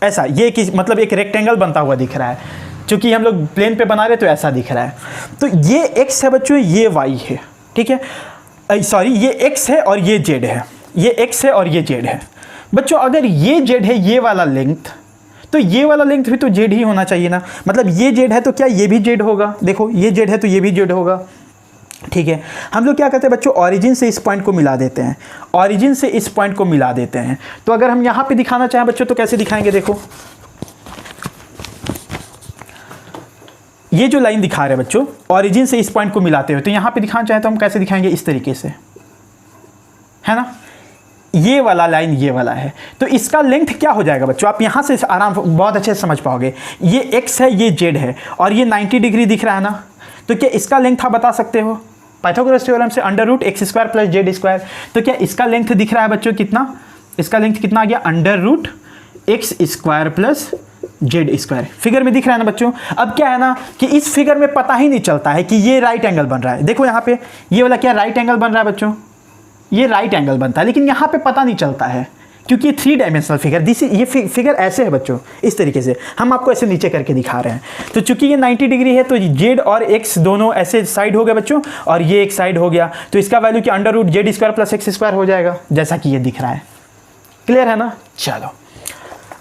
ऐसा, ये मतलब एक रेक्टेंगल बनता हुआ दिख रहा है। चूंकि हम लोग प्लेन पे बना रहे तो ऐसा दिख रहा है। तो ये एक्स है बच्चों, ये वाई है, ठीक है, सॉरी ये एक्स है और ये जेड है, ये एक्स है और ये जेड है बच्चों। अगर ये जेड है, ये वाला लेंथ, तो ये वाला लेंथ भी तो जेड ही होना चाहिए ना। मतलब ये जेड है तो क्या ये भी जेड होगा? देखो ये जेड है तो ये भी जेड होगा, ठीक है। हम लोग क्या करते हैं बच्चों, ऑरिजिन से इस पॉइंट को मिला देते हैं, ऑरिजिन से इस पॉइंट को मिला देते हैं। तो अगर हम यहाँ पे दिखाना चाहें बच्चों तो कैसे दिखाएंगे? देखो ये जो लाइन दिखा रहे हैं बच्चों, ऑरिजिन से इस पॉइंट को मिलाते हुए, तो यहाँ पे दिखाना चाहें तो हम कैसे दिखाएंगे? इस तरीके से, है ना। ये वाला लाइन ये वाला है, तो इसका लेंथ क्या हो जाएगा बच्चों? आप यहाँ से आराम बहुत अच्छे से समझ पाओगे। ये x है, ये z है और ये 90 डिग्री दिख रहा है ना, तो क्या इसका लेंथ आप बता सकते हो? पाइथागोरस थ्योरम से under root x square plus Z square. तो क्या इसका लेंथ दिख रहा है बच्चों कितना? इसका लेंथ कितना आ गया? Under root x square plus Z square. Figure में दिख रहा है ना बच्चों। अब क्या है ना कि इस फिगर में पता ही नहीं चलता है कि ये राइट एंगल बन रहा है। देखो यहाँ पे ये वाला क्या राइट एंगल बन रहा है बच्चों, ये राइट एंगल बनता है, लेकिन यहाँ पे पता नहीं चलता है क्योंकि 3 डायमेंशनल फिगर, ये फिगर ऐसे है बच्चों, इस तरीके से हम आपको ऐसे नीचे करके दिखा रहे हैं। तो चूंकि ये 90 डिग्री है तो जेड और एक्स दोनों ऐसे साइड हो गए बच्चों, और ये एक साइड हो गया, तो इसका वैल्यू क्या under root z square plus x square हो जाएगा, जैसा कि ये दिख रहा है। क्लियर है ना? चलो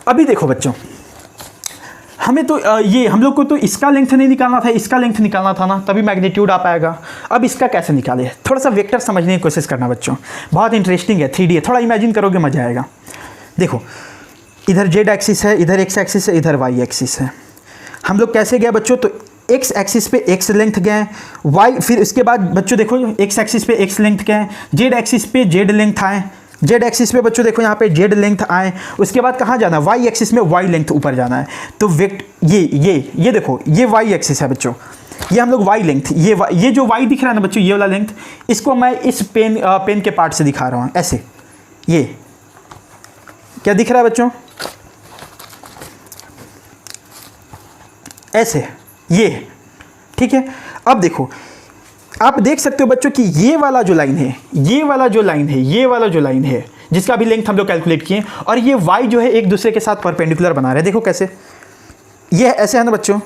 अभी देखो बच्चों, हमें तो ये हम लोग को तो इसका लेंथ नहीं निकालना था, इसका लेंथ निकालना था ना, तभी मैग्नीट्यूड आ पाएगा। अब इसका कैसे निकाले? थोड़ा सा वेक्टर समझने की कोशिश करना बच्चों, बहुत इंटरेस्टिंग है, 3D है, थोड़ा इमेजिन करोगे मजा आएगा। देखो इधर जेड एक्सिस है, इधर एक्स एक्सिस है, इधर वाई एक्सिस है। हम लोग कैसे गए बच्चों? तो एक्स एक्सिस पे एक्स लेंथ गए, वाई, फिर इसके बाद बच्चों देखो एक्स एक्सिस पे एक्स लेंथ गए, जेड एक्सिस पे जेड लेंथ आए, जेड एक्सिस पे बच्चों देखो यहाँ पे जेड लेंथ आए, उसके बाद कहाँ जाना? वाई एक्सिस में वाई लेंथ ऊपर जाना है। तो ये देखो ये वाई एक्सिस है बच्चों, ये हम लोग वाई लेंथ, ये जो वाई दिख रहा है ना बच्चों, ये वाला लेंथ, इसको मैं इस पेन के पार्ट से दिखा रहा हूँ ऐसे। ये क्या दिख रहा है बच्चों? ऐसे, ये, ठीक है। अब देखो आप देख सकते हो बच्चों कि ये वाला जो लाइन है, ये वाला जो लाइन है जिसका भी लेंथ हम लोग कैलकुलेट किए, और ये y जो है एक दूसरे के साथ परपेंडिकुलर बना रहे हैं। देखो कैसे, ये ऐसे है ना बच्चों,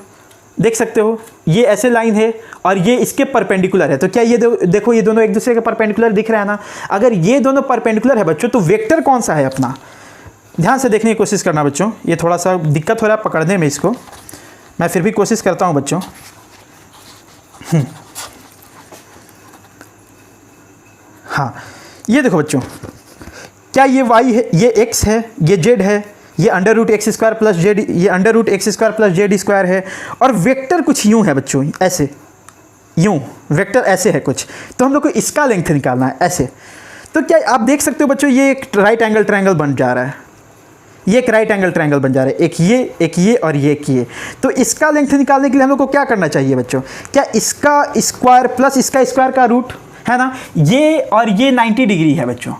देख सकते हो ये ऐसे लाइन है और ये इसके परपेंडिकुलर है। तो क्या ये देखो ये दोनों एक दूसरे के परपेंडिकुलर दिख रहा है ना। अगर ये दोनों परपेंडिकुलर है बच्चों तो वेक्टर कौन सा है अपना? ध्यान से देखने की कोशिश करना बच्चों, ये थोड़ा सा दिक्कत हो रहा है पकड़ने में, इसको मैं फिर भी कोशिश करता हूँ बच्चों। हाँ ये देखो बच्चों, क्या ये y है, ये x है, ये z है, ये under root x square plus Z, ये under root x square plus Z square है, और वेक्टर कुछ यूं है बच्चों, ऐसे, यूं वेक्टर ऐसे है कुछ। तो हम लोग को इसका लेंथ निकालना है ऐसे। तो क्या आप देख सकते हो बच्चों ये एक राइट एंगल ट्रायंगल बन जा रहा है, ये एक राइट एंगल ट्रायंगल बन जा रहा है, एक ये और ये एक ये। तो इसका लेंथ निकालने के लिए हम लोग को क्या करना चाहिए बच्चों? क्या इसका स्क्वायर प्लस इसका स्क्वायर का रूट है ना, ये और ये 90 डिग्री है बच्चों।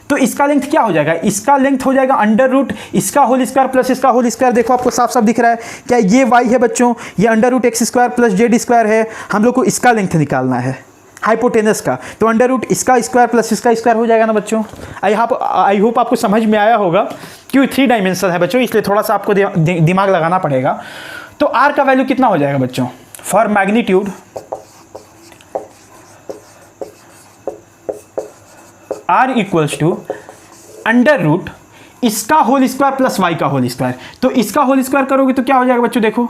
तो इसका लेंथ क्या हो जाएगा? इसका लेंथ हो जाएगा अंडर रूट इसका होल स्क्वायर प्लस इसका होल स्क्वायर। देखो आपको साफ साफ दिख रहा है, क्या ये y है बच्चों, ये under root x square plus Z square है। हम लोग को इसका लेंथ निकालना है हाइपोटेनस का, तो अंडर रूट इसका स्क्वायर प्लस इसका स्क्वायर हो जाएगा ना बच्चों। आई होप आपको समझ में आया होगा, क्योंकि 3 डायमेंशन है बच्चों, इसलिए थोड़ा सा आपको दिमाग लगाना पड़ेगा। तो r का वैल्यू कितना हो जाएगा बच्चों? For magnitude r equals to under root इसका होल स्क्वायर प्लस y का होल स्क्वायर। तो इसका होल स्क्वायर करोगे तो क्या हो जाएगा बच्चों? देखो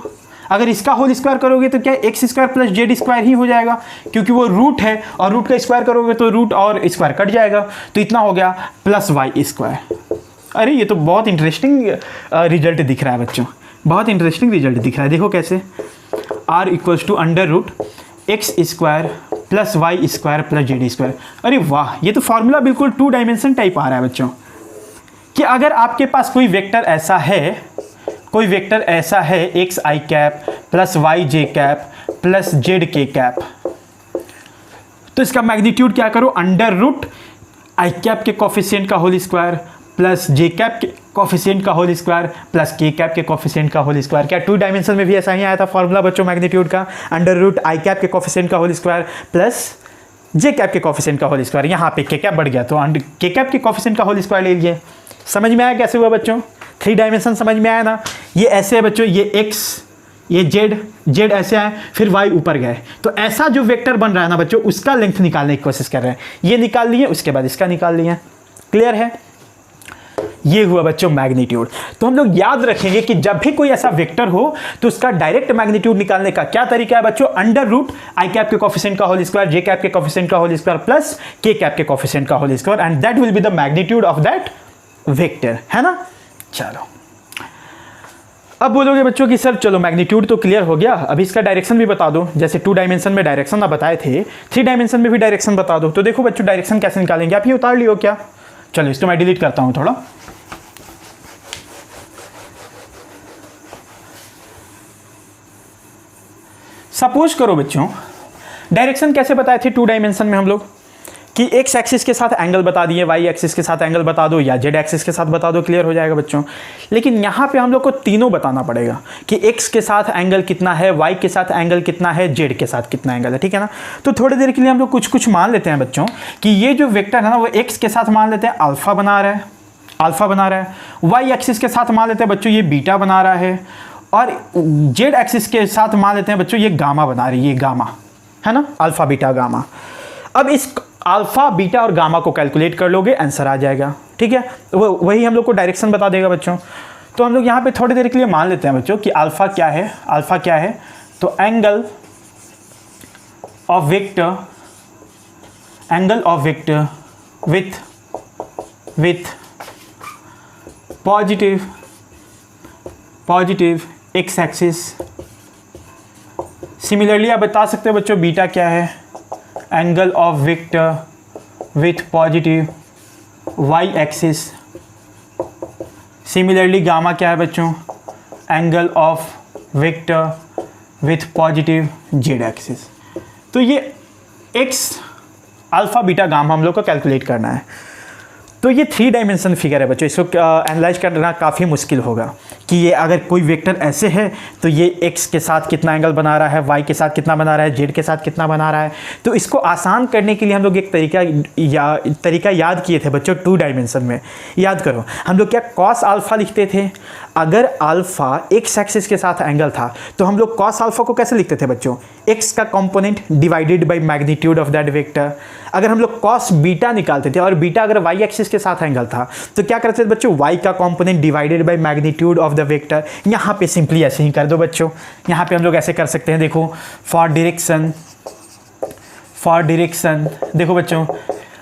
अगर इसका होल स्क्वायर करोगे तो क्या X square plus Z square ही हो जाएगा, क्योंकि वो रूट है, और रूट का स्क्वायर करोगे तो रूट और स्क्वायर कट जाएगा, तो इतना हो गया प्लस वाई स्क्वायर। अरे ये तो बहुत इंटरेस्टिंग रिजल्ट दिख रहा है बच्चों, बहुत इंटरेस्टिंग रिजल्ट दिख रहा है। देखो कैसे, r equals to under root x square plus y square plus Z square. अरे वाह, ये तो फॉर्मूला बिल्कुल 2 डायमेंशन टाइप आ रहा है बच्चों, कि अगर आपके पास कोई वेक्टर ऐसा है, x I cap plus Y J cap plus Z के कैप। तो इसका मैग्नीट्यूड क्या करो, अंडर रूट आई कैप के कोफिशिएंट का whole square plus j cap के कोफिशिएंट का whole square plus K cap के कोफिशिएंट का होल स्क्वायर। क्या 2 डायमेंशन में भी ऐसा ही आया था फॉर्मूला बच्चों मैग्नीट्यूड का, अंडर रूट आई कैप के कोफिशिएंट का whole square plus j cap के कोफिशिएंट का होल स्क्वायर। यहाँ पे के कैप बढ़ गया तो के कैप के कोफिशिएंट का होल स्क्वायर ले लिए। समझ में आया कैसे हुआ बच्चों, 3 डायमेंशन समझ में आया ना। ये ऐसे है बच्चों, ये एक्स, ये जेड ऐसे आए, फिर वाई ऊपर गए, तो ऐसा जो वेक्टर बन रहा है ना बच्चों, उसका लेंथ निकालने की कोशिश कर रहे हैं। ये निकाल लिए, उसके बाद इसका निकाल लिए। क्लियर है, ये हुआ बच्चों मैग्नीट्यूड। तो हम लोग याद रखेंगे कि जब भी कोई ऐसा वेक्टर हो तो उसका डायरेक्ट मैग्नीट्यूड निकालने का क्या तरीका है बच्चों, अंडर रूट आई कैप के कोफिशिएंट का होल स्क्वायर, जे कैप के कोफिशिएंट का whole square plus K cap के कोफिशिएंट का whole square, and that will be the magnitude of that vector, है ना। चलो अब बोलोगे बच्चों कि सर चलो मैग्नीट्यूड तो क्लियर हो गया, अभी इसका डायरेक्शन भी बता दो। जैसे 2 डायमेंशन में डायरेक्शन आप बताए थे, 3 डायमेंशन में भी डायरेक्शन बता दो। तो देखो बच्चों डायरेक्शन कैसे निकालेंगे, आप ये उतार लियो क्या। चलो इसको मैं डिलीट करता हूं थोड़ा। सपोज करो बच्चों डायरेक्शन कैसे बताए थे 2 डायमेंशन में हम लोग कि एक्स एक्सिस के साथ एंगल बता दिए, वाई एक्सिस के साथ एंगल बता दो या जेड एक्सिस के साथ बता दो, क्लियर हो जाएगा बच्चों। लेकिन यहाँ पे हम लोग को तीनों बताना पड़ेगा कि एक्स के साथ एंगल कितना है, वाई के साथ एंगल कितना है, जेड के साथ कितना एंगल है, ठीक है ना। तो थोड़ी देर के लिए हम लोग कुछ मान लेते हैं बच्चों कि ये जो वेक्टर है ना वो एक्स के साथ मान लेते हैं अल्फा बना रहा है, वाई एक्सिस के साथ मान लेते हैं बच्चों ये बीटा बना रहा है, और जेड एक्सिस के साथ मान लेते हैं बच्चों ये गामा बना रही है, ये गामा है ना, अल्फा बीटा गामा। अब इस अल्फा बीटा और गामा को कैलकुलेट कर लोगे, आंसर आ जाएगा, ठीक है। वही हम लोग को डायरेक्शन बता देगा बच्चों। तो हम लोग यहाँ पे थोड़ी देर के लिए मान लेते हैं बच्चों कि अल्फा क्या है, तो angle of vector with positive x axis. Similarly आप बता सकते हो बच्चों बीटा क्या है, angle of vector with positive Y axis. Similarly gamma क्या है बच्चों, angle of vector with positive z axis. तो ये एक्स अल्फा बीटा गामा हम लोग को कैलकुलेट करना है। तो ये 3 डायमेंशन फिगर है बच्चों, इसको एनालाइज करना काफ़ी मुश्किल होगा कि ये अगर कोई वेक्टर ऐसे है तो ये x के साथ कितना एंगल बना रहा है, y के साथ कितना बना रहा है, z के साथ कितना बना रहा है। तो इसको आसान करने के लिए हम लोग एक तरीका याद किए थे बच्चों 2 डायमेंशन में। याद करो हम लोग क्या कॉस अल्फा लिखते थे, अगर अल्फा x एक्सिस के साथ एंगल था तो हम लोग कॉस अल्फा को कैसे लिखते थे बच्चों, x का component divided by magnitude of that vector. अगर हम लोग कॉस बीटा निकालते थे और बीटा अगर y एक्सिस के साथ एंगल था तो क्या करते थे बच्चों, y का component divided by magnitude of the vector. यहाँ पे सिंपली ऐसे ही कर दो बच्चों, यहाँ पे हम लोग ऐसे कर सकते हैं। देखो फॉर डायरेक्शन देखो बच्चों,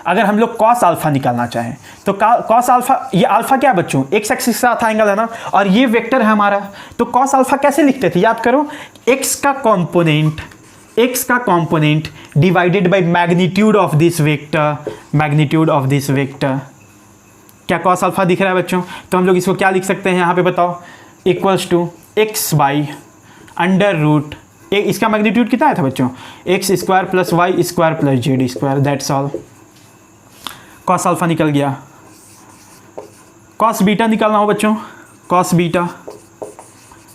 अगर हम लोग कॉस अल्फा निकालना चाहें तो कॉस अल्फा, ये अल्फा क्या बच्चों एक्स एक्सिस के साथ एंगल है ना, और ये वेक्टर है हमारा, तो कॉस अल्फा कैसे लिखते थे, याद करो, एक्स का component divided by magnitude of this vector. क्या कॉस अल्फा दिख रहा है बच्चों, तो हम लोग इसको क्या लिख सकते हैं यहाँ पे बताओ, equals to x by under root, इसका मैग्नीट्यूड कितना था बच्चों, x square plus y square plus Z square, that's all. Cos alpha निकल गया। कॉस बीटा निकालना हो बच्चों, कॉस बीटा,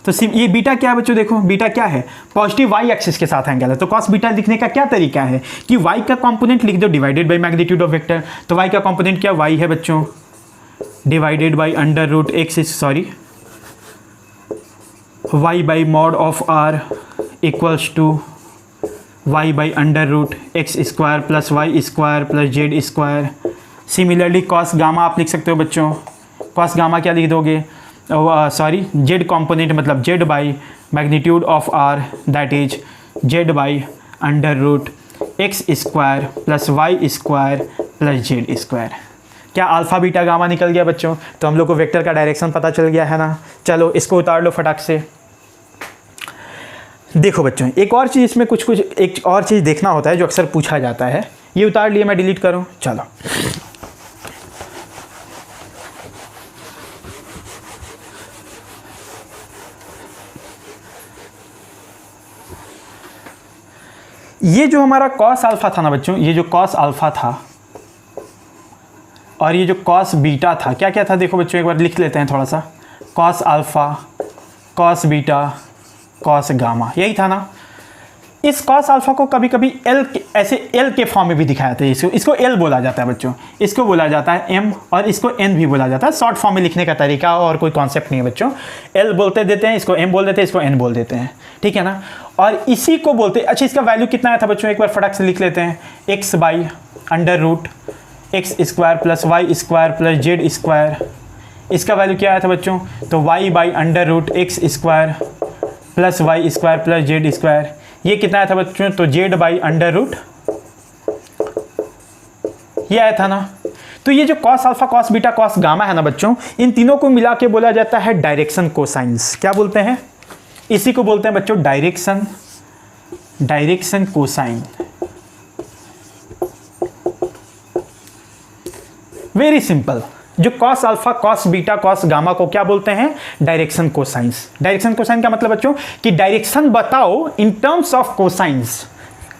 तो ये बीटा क्या है बच्चों, देखो बीटा क्या है, पॉजिटिव वाई एक्सिस के साथ एंगल है। तो कॉस बीटा लिखने का क्या तरीका है कि वाई का कंपोनेंट लिख दो divided by magnitude of vector. तो वाई का कंपोनेंट क्या वाई है बच्चों, divided by under root y by mod of r equals to y by under root x square plus y square plus Z square. Similarly cos gamma आप लिख सकते हो बच्चों, कॉस गामा क्या लिख दोगे, जेड कंपोनेंट मतलब z by magnitude of r, that is z by under root x square plus y square plus Z square. क्या अल्फा बीटा गामा निकल गया बच्चों, तो हम लोग को वेक्टर का डायरेक्शन पता चल गया है ना। चलो इसको उतार लो फटाक से। देखो बच्चों एक और चीज़ इसमें एक और चीज़ देखना होता है जो अक्सर पूछा जाता है, ये उतार लिए, मैं डिलीट करूँ, चलो। ये जो हमारा कॉस अल्फा था ना बच्चों, ये जो कॉस अल्फा था और ये जो कॉस बीटा था, क्या क्या था देखो बच्चों, एक बार लिख लेते हैं थोड़ा सा। Cos alpha, cos beta, cos gamma, यही था ना। इस कॉस अल्फा को कभी कभी ऐसे एल के फॉर्म में भी दिखाया जाता है। इसको एल बोला जाता है बच्चों, इसको बोला जाता है एम, और इसको एन भी बोला जाता है। शॉर्ट फॉर्म में लिखने का तरीका और कोई कॉन्सेप्ट नहीं है बच्चों। एल बोलते देते हैं, इसको एम बोल देते हैं, इसको एन बोल देते हैं, ठीक है ना। और इसी को बोलते हैं। अच्छा, इसका वैल्यू कितना आया था बच्चों, एक बार फटाक से लिख लेते हैं। X by under root x square plus y square plus Z square. इसका वैल्यू क्या आया था बच्चों, तो y by under root x square plus y square plus Z square. ये कितना आया था बच्चों, तो जेड बाई अंडर रूट, ये आया था ना। तो ये जो cos alpha, cos beta, cos gamma है ना बच्चों, इन तीनों को मिला के बोला जाता है डायरेक्शन कोसाइंस। क्या बोलते हैं, इसी को बोलते हैं बच्चों डायरेक्शन कोसाइन। Very simple. जो cos alpha, cos beta, cos gamma को क्या बोलते हैं, डायरेक्शन कोसाइंस। डायरेक्शन कोसाइन का मतलब बच्चों कि डायरेक्शन बताओ in terms of cosines.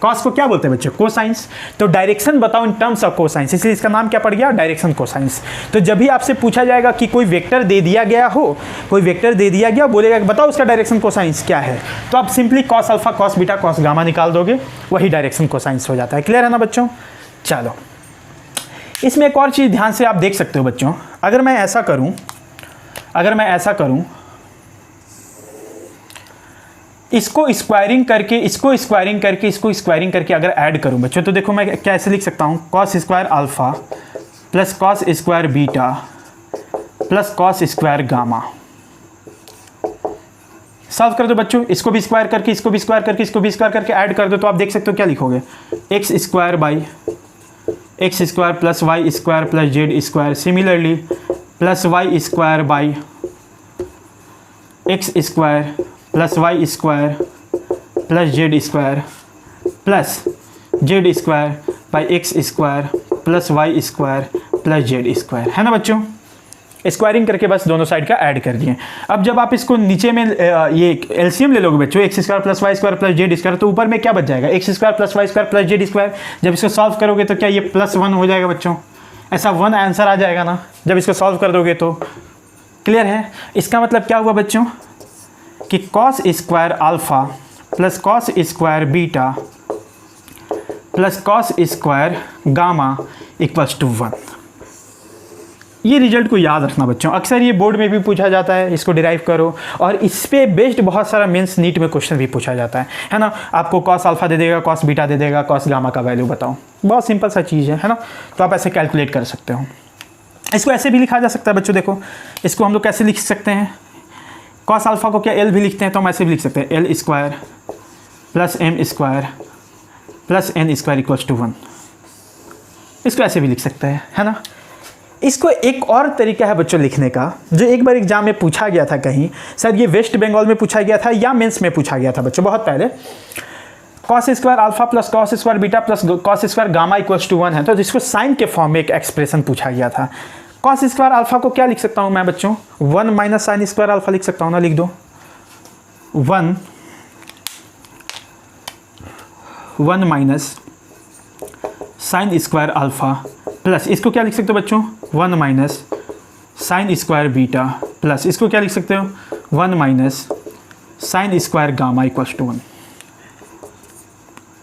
Cos को क्या बोलते हैं बच्चों, कोसाइंस। तो डायरेक्शन बताओ इन टर्म्स ऑफ कोसाइंस, इसलिए इसका नाम क्या पड़ गया, डायरेक्शन कोसाइंस। तो जब भी आपसे पूछा जाएगा कि कोई वेक्टर दे दिया गया हो, कोई वेक्टर दे दिया गया, बोलेगा कि बताओ उसका डायरेक्शन कोसाइंस क्या है, तो आप simply cos alpha, cos beta, cos gamma निकाल दोगे, वही डायरेक्शन कोसाइंस हो जाता है। क्लियर है ना बच्चों। चलो, इसमें एक और चीज़ ध्यान से आप देख सकते हो बच्चों। अगर मैं ऐसा करूं, इसको स्क्वायरिंग करके, इसको स्क्वायरिंग करके अगर ऐड करूं बच्चों, तो देखो मैं क्या ऐसे लिख सकता हूं, cos square alpha plus cos square beta plus cos square gamma. Solve कर दो बच्चों, इसको भी स्क्वायर करके, इसको भी स्क्वायर करके, इसको भी स्क्वायर करके ऐड कर दो, तो आप देख सकते हो क्या लिखोगे, x square by x square plus y square plus Z square. Similarly plus y square by x square plus y square plus Z square plus Z square by x square plus y square plus Z square. है ना बच्चों, squaring करके बस दोनों side का add कर दिए। अब जब आप इसको नीचे में ये एलसीएम ले लोगे बच्चों, x square plus y square plus Z square, तो ऊपर में क्या बच जाएगा, x square plus y square plus Z square. जब इसको सॉल्व करोगे तो क्या ये +1 हो जाएगा बच्चों, ऐसा 1 आंसर आ जाएगा ना जब इसको सॉल्व कर दोगे तो। क्लियर है। इसका मतलब क्या हुआ बच्चों कि cos square alpha plus cos square beta plus cos square gamma equals to 1। ये रिजल्ट को याद रखना बच्चों, अक्सर ये बोर्ड में भी पूछा जाता है, इसको डिराइव करो, और इस पे बेस्ड बहुत सारा मेंस नीट में क्वेश्चन भी पूछा जाता है ना। आपको कॉस अल्फा दे देगा, कॉस बीटा दे देगा, कॉस गामा का वैल्यू बताओ, बहुत सिंपल सा चीज़ है ना। तो आप ऐसे कैलकुलेट कर सकते हो। इसको ऐसे भी लिखा जा सकता है बच्चों, देखो इसको हम लोग कैसे लिख सकते हैं, कॉस अल्फा को क्या एल भी लिखते हैं, तो हम ऐसे भी लिख सकते हैं, l square plus m square plus n square equals to 1। इसको ऐसे भी लिख सकते हैं, है ना। इसको एक और तरीका है बच्चों लिखने का, जो एक बार एग्जाम में पूछा गया था कहीं, सर ये वेस्ट बंगाल में पूछा गया था या मेंस में पूछा गया था बच्चों बहुत पहले। Cos square alpha plus cos square beta plus cos square gamma equals to 1 है, तो जिसको साइन के फॉर्म में एक एक्सप्रेशन पूछा गया था। कॉस स्क्वायर अल्फा को क्या लिख सकता हूँ मैं बच्चों, 1 माइनस साइन स्क्वायर अल्फा लिख सकता हूँ ना, लिख दो 1 minus sine square alpha plus, इसको क्या लिख सकते हो बच्चों, 1 minus sine square beta plus, इसको क्या लिख सकते हो, 1 minus sine square gamma equals to 1।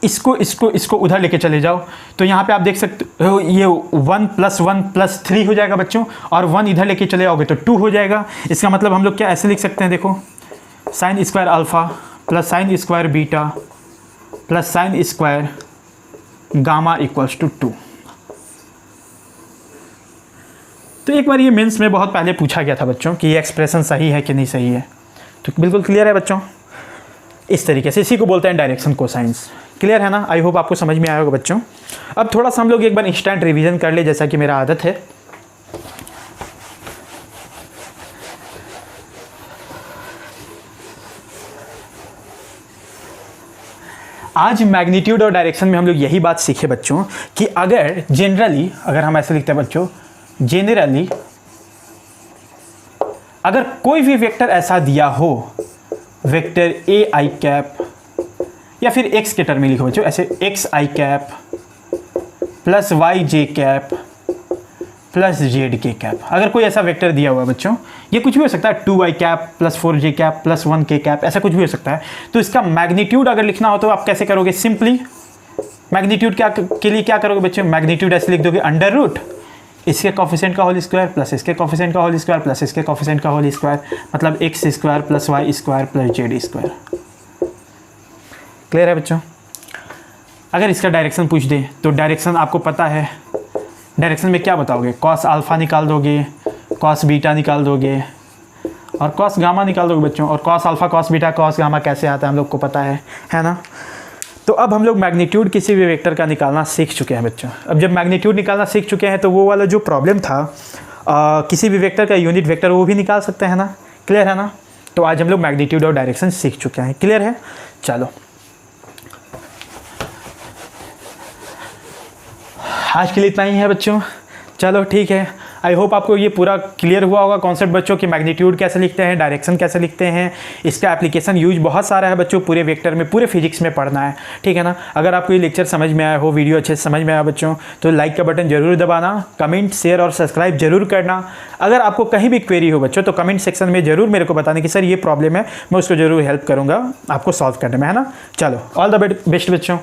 इसको उधर लेके चले जाओ, तो यहाँ पे आप देख सकते हो ये 1 + 1 + 3 हो जाएगा बच्चों, और 1 इधर लेके चले आओगे तो 2 हो जाएगा। इसका मतलब हम लोग क्या ऐसे लिख सकते हैं, देखो sine square alpha plus sine square beta plus sine square gamma equals to 2। तो एक बार ये मेंस में बहुत पहले पूछा गया था बच्चों कि ये एक्सप्रेशन सही है कि नहीं सही है, तो बिल्कुल क्लियर है बच्चों। इस तरीके से इसी को बोलते हैं डायरेक्शन कोसाइंस। क्लियर है ना, आई होप आपको समझ में आया होगा बच्चों। अब थोड़ा सा हम लोग एक बार इंस्टेंट रिवीजन कर ले, जैसा कि मेरा आदत है। आज मैग्नीट्यूड और डायरेक्शन में हम लोग यही बात सीखे बच्चों कि अगर जनरली, अगर हम ऐसे लिखते हैं बच्चों, जेनरली अगर कोई भी वेक्टर ऐसा दिया हो, वेक्टर ए आई कैप या फिर एक्स के टर्म में लिखो बच्चों, ऐसे x I cap plus Y J cap plus Z के कैप। अगर कोई ऐसा वेक्टर दिया हुआ बच्चों, ये कुछ भी हो सकता है, 2y cap plus 4j cap plus 1k cap, ऐसा कुछ भी हो सकता है। तो इसका मैग्नीट्यूड अगर लिखना हो तो आप कैसे करोगे, सिंपली मैग्नीट्यूड क्या के लिए क्या करोगे बच्चों, मैग्नीट्यूड ऐसे लिख दोगे अंडर रूट इसके कोफिशिएंट का होल स्क्वायर प्लस इसके कोफिशिएंट का होल स्क्वायर प्लस इसके कोफिशिएंट का होल स्क्वायर, मतलब x square plus y square plus Z square. Clear है बच्चों। अगर इसका डायरेक्शन पूछ दे तो डायरेक्शन आपको पता है, डायरेक्शन में क्या बताओगे, कॉस अल्फ़ा निकाल दोगे, कॉस बीटा निकाल दोगे और कॉस गामा निकाल दोगे बच्चों। और cos alpha cos beta cos gamma कैसे आता है हम लोग को पता है ना। तो अब हम लोग मैग्नीट्यूड किसी भी वेक्टर का निकालना सीख चुके हैं बच्चों। अब जब मैग्नीट्यूड निकालना सीख चुके हैं तो वो वाला जो प्रॉब्लम था किसी भी वेक्टर का यूनिट वेक्टर वो भी निकाल सकते हैं ना। क्लियर है ना। तो आज हम लोग मैग्नीट्यूड और डायरेक्शन सीख चुके हैं। क्लियर है। चलो आज के लिए इतना ही है बच्चों। चलो ठीक है। आई होप आपको ये पूरा क्लियर हुआ होगा कॉन्सेप्ट बच्चों कि मैग्नीट्यूड कैसे लिखते हैं, डायरेक्शन कैसे लिखते हैं। इसका एप्लीकेशन यूज बहुत सारा है बच्चों, पूरे वेक्टर में पूरे फिजिक्स में पढ़ना है। ठीक है ना। अगर आपको ये लेक्चर समझ में आया हो, वीडियो अच्छे से समझ में आया बच्चों, तो लाइक का बटन जरूर दबाना, कमेंट शेयर और सब्सक्राइब जरूर करना। अगर आपको कहीं भी क्वेरी हो बच्चों तो कमेंट सेक्शन में जरूर मेरे को बताने कि सर ये प्रॉब्लम है, मैं उसको जरूर हेल्प करूँगा आपको सॉल्व करने में, है ना। चलो ऑल द बेस्ट बच्चों।